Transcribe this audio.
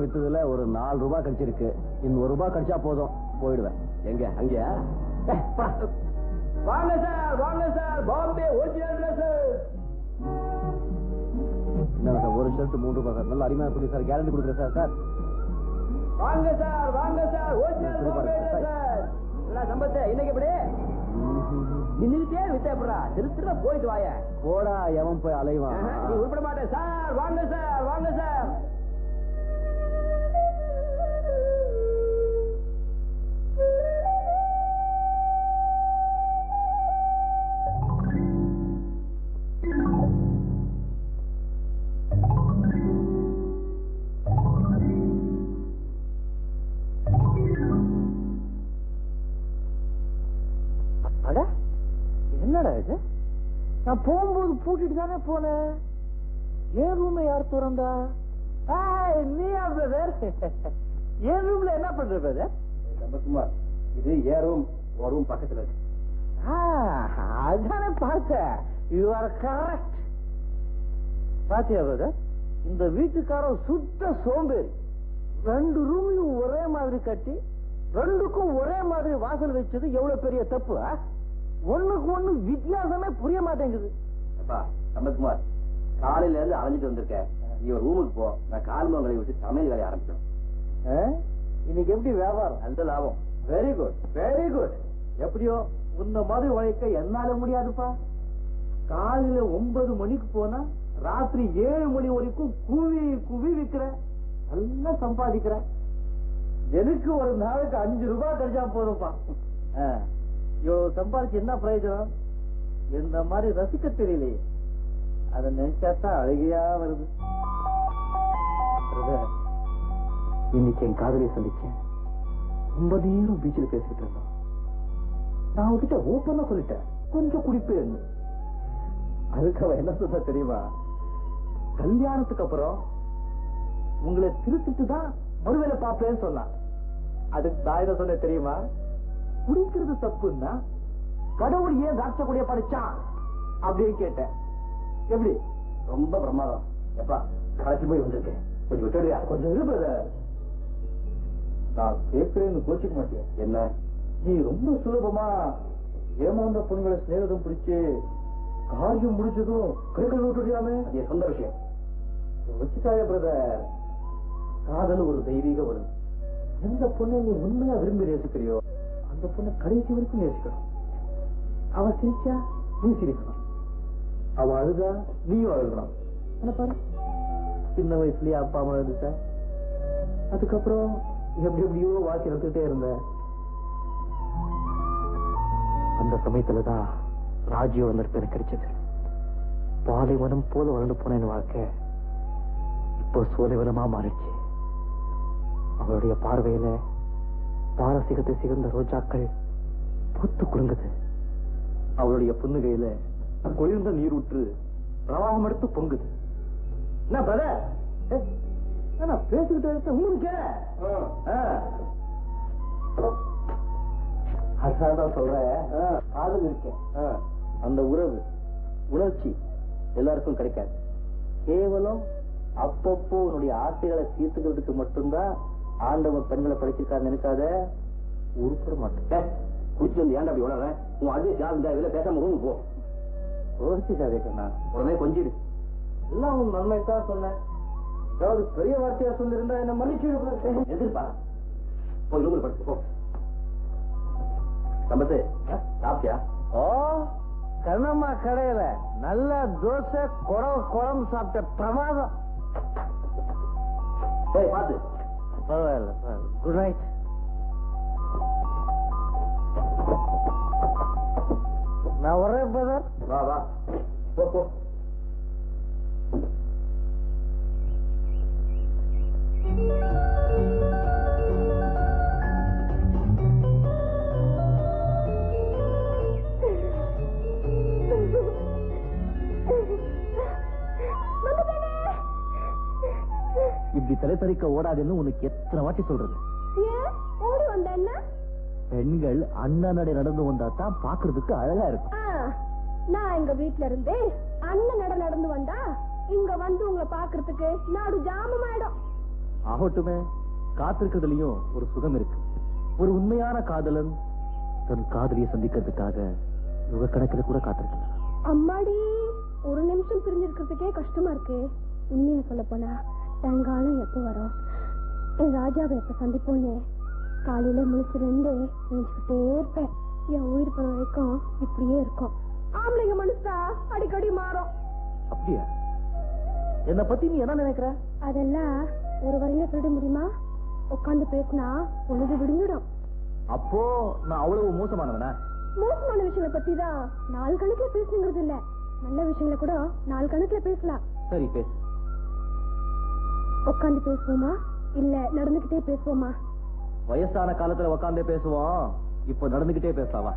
வித்ததுல ஒரு 4 ரூபாய் கிடைச்சிருக்கு. இன்னும் 1 ரூபாய் கிடைச்சா போதும், போயிடுவேன். எங்க அங்கயா? வாங்க சார், வாங்க சார், பாம்பே ஒரிஜினல் Dress. என்ன சார், ஒரு ஷர்ட் 3 ரூபாய் சார். நல்ல அருமையான துணி சார், கேரண்டி கொடுக்குறேன் சார். வாங்க சார், வாங்க சார், ஒரிஜினல் பாம்பே Dress. என்ன சம்பத்து இன்னைக்கு எப்படி நின்னுட்டே வித்தேப்படா? திருத்திர போயிட்டு வாய. போடா, எவன் போய் அலைவான்? நீ உருப்பட மாட்டேன் சார். வாங்க சார், வாங்க சார். என்னடா இது? நான் போகும்போது பூட்டிட்டு தானே போனேன். என் ரூமை யார் திறந்தா? நீயா பிரதர்? என் ரூம்ல என்ன பண்ற பிரதர்? சம்பத்குமார், இது என் ரூம், ஒரு ரூம் பக்கத்துல இருக்கு. அதானே பார்த்தேன். You are correct. பாத்தியா பிரதர், இந்த வீட்டுக்காரன் சுத்த சோம்பேறி. 2 ரூம்லயும் ஒரே மாதிரி கட்டி 2க்கும் ஒரே மாதிரி வாசல் வச்சது எவ்வளவு பெரிய தப்பு. ஒண்ணுக்கு ஒண்ணு வித்தியாசமே புரிய மாட்டேங்குது. சம்பத்குமார், காலையில இருந்து அலைஞ்சிட்டு வந்திருக்கேன். நீ ஒரு ரூமுக்கு போ, நான் கால் மங்களை விட்டு சமையல் வேலையை ஆரம்பிச்சோம். இன்னைக்கு எப்படி வியாபாரம்? நல்ல லாபம். Very good, very good. எப்படியோ உன்ன மாதிரி உழைக்க என்னால முடியாதுப்பா. காலையில 9 மணிக்கு போனா ராத்திரி 7 மணி வரைக்கும் குவி குவி விற்கிறேன். நல்லா சம்பாதிக்கிறேன். எனக்கு ஒரு நாளைக்கு 5 ரூபாய் கிடைச்சா போதும்ப்பா. இவ்வளவு சம்பாதிச்சு என்ன பிரயோஜனம்? இந்த மாதிரி ரசிக்க தெரியலையே. அதை நினைச்சாத்தான் அழகையா வருது. இன்னைக்கு என் காதலியை சந்திச்சேன். ரொம்ப நேரம் பீச்சில் பேசிக்கிட்டு இருந்தோம். நான் அவகிட்ட ஓப்பனா சொல்லிட்டேன், கொஞ்சம் குடிப்பேன். அதுக்கு அவ என்ன சொன்ன தெரியுமா? கல்யாணத்துக்கு அப்புறம் உங்களை திருத்திட்டு தான் ஒருவேளை பாப்பேன்னு சொன்னான். அதுக்கு நான் என்ன சொன்ன தெரியுமா? குடிக்கிறது தப்புன்னா கடவுள் ஏன் திராட்சை கொடிய படிச்சான் அப்படின்னு கேட்டேன். எப்படி? ரொம்ப பிரமாதம். எப்பா, கடைசி போய் வந்திருக்கேன், கொஞ்சம் விட்டுடுறியா? கொஞ்சம் இருப்பத நான் கேட்கிறேன்னு கோச்சிக்க மாட்டேன். என்ன? நீ ரொம்ப சுலபமா ஏமாந்த பொண்ணுங்களை ஸ்நேகிதம் பிடிச்சு காரியம் முடிச்சதும் கைகள் விட்டுடியாமே. அது சொந்த விஷயம். வச்சுக்காய பிரதர். காதல் ஒரு தெய்வீக வரும். எந்த பொண்ணை நீ உண்மையா விரும்பி நேசிக்கிறியோ அந்த பொண்ணை கடைசி வரைக்கும் நேசிக்கணும். அவ சிரிச்சா நீ சிரிக்கணும், அவ அழுதா நீயும் அழுகணும். என்ன பாரு, சின்ன வயசுலயே அப்பா அம்மா எழுதுட்ட, எப்படியோ வாழ்க்கை நடத்திட்டே இருந்த. அந்த அந்த சமயத்துலதான் ராஜியோட நட்பு எனக்கு கிடைச்சது. பாலைவனம் போல வளர்ந்து போன என் வாழ்க்கை இப்போ சோலைவனமா மாறிடுச்சு. அவளுடைய பார்வையில பாரசீகத்தை சிகந்த ரோஜாக்கள் பூத்து குலுங்குது. அவளுடைய புன்னுகையில குளிர்ந்த நீரூற்று பிரவாகம் எடுத்து பொங்குது. என்ன பிரதர் நான் பேசிக்கிட்டு இருக்க உங்களுக்கு அதான் சொல்றேன். காதல் இருக்கேன், அந்த உறவு உணர்ச்சி எல்லாருக்கும் கிடைக்காது. கேவலம் அப்பப்போ உன்னுடைய ஆசைகளை தீர்த்துக்கிறதுக்கு மட்டும்தான் ஆண்டவன் பெண்களை படிச்சிருக்காரு நினைக்காத, உருப்பட மாட்டேன். குடிச்சு வந்து ஏன்டா அப்படி உணர்ற? உன் அதே சார் பேசாம ரூமுக்கு போ. யோசிச்சாதே கண்ணா, உடனே கொஞ்சிடு. எல்லாம் உன் நன்மைத்தான் சொன்னேன். ஏதாவது பெரிய வார்த்தையா சொல்லிருந்தா என்ன மன்னிச்சு எதிர்ப்பா. போய் ரூமில் படுத்து போ. சம்பத்து சாப்பிட்டியா? ஓ, கண்ணம்மா கடையில நல்ல தோசை குழம்பு சாப்பிட்ட பிரமாதம். போய் பார்த்து. பரவாயில்ல, குட் நைட். நான் வரேன் பிரதர். வா வா போ போ. இப்படி தலைத்தறிக்க ஓடாதுன்னு உனக்கு எத்தனை வாட்டி சொல்றது? ஓடி வந்தேன்னா பெண்கள் அண்ணன் நடை நடந்து வந்தா தான் பாக்குறதுக்கு அழகா இருக்கும். நான் எங்க வீட்டுல இருந்து அண்ணன் நடந்து வந்தா இங்க வந்து உங்களை பாக்குறதுக்கு நாடு ஜாமமாயிடும். ஆகட்டுமே, காத்திருக்கிறதுலயும் ஒரு சுகம் இருக்கு. ஒரு உண்மையான காதலன் தன் காதலியை சந்திக்கிறதுக்காக யுக கணக்கில் கூட காத்திருக்கலாம். அம்மாடி, ஒரு நிமிஷம் பிரிஞ்சிருக்கிறதுக்கே கஷ்டமா இருக்கு. உண்மையா சொல்ல போனா தங்காலம் எப்ப வரும், என் ராஜாவை எப்ப சந்திப்போன்னு காலையில முழிச்சிருந்து நினைச்சுக்கிட்டே இருப்பேன். என் உயிர் போன வரைக்கும் இப்படியே இருக்கும். ஆம்பளைங்க மனசா அடிக்கடி மாறும். அப்படியா? என்ன பத்தி நீ என்ன நினைக்கிற? அதெல்லாம் ஒரு வரையில சொல்ல முடியுமா? உட்காந்து பேசினா பொழுது விடிஞ்சிடும். அப்போ நான் அவ்வளவு மோசமானவனா? மோசமான விஷயங்களை பத்தி தான் நாலு கணக்குல பேசுங்கிறது இல்ல, நல்ல விஷயங்களை கூட நாலு கணக்குல பேசலாம். சரி பேசு. உட்காந்து பேசுவோமா இல்ல நடந்துகிட்டே பேசுவோமா? வயசான காலத்துல உட்காந்தே பேசுவோம், இப்போ நடந்துகிட்டே பேசலாமா?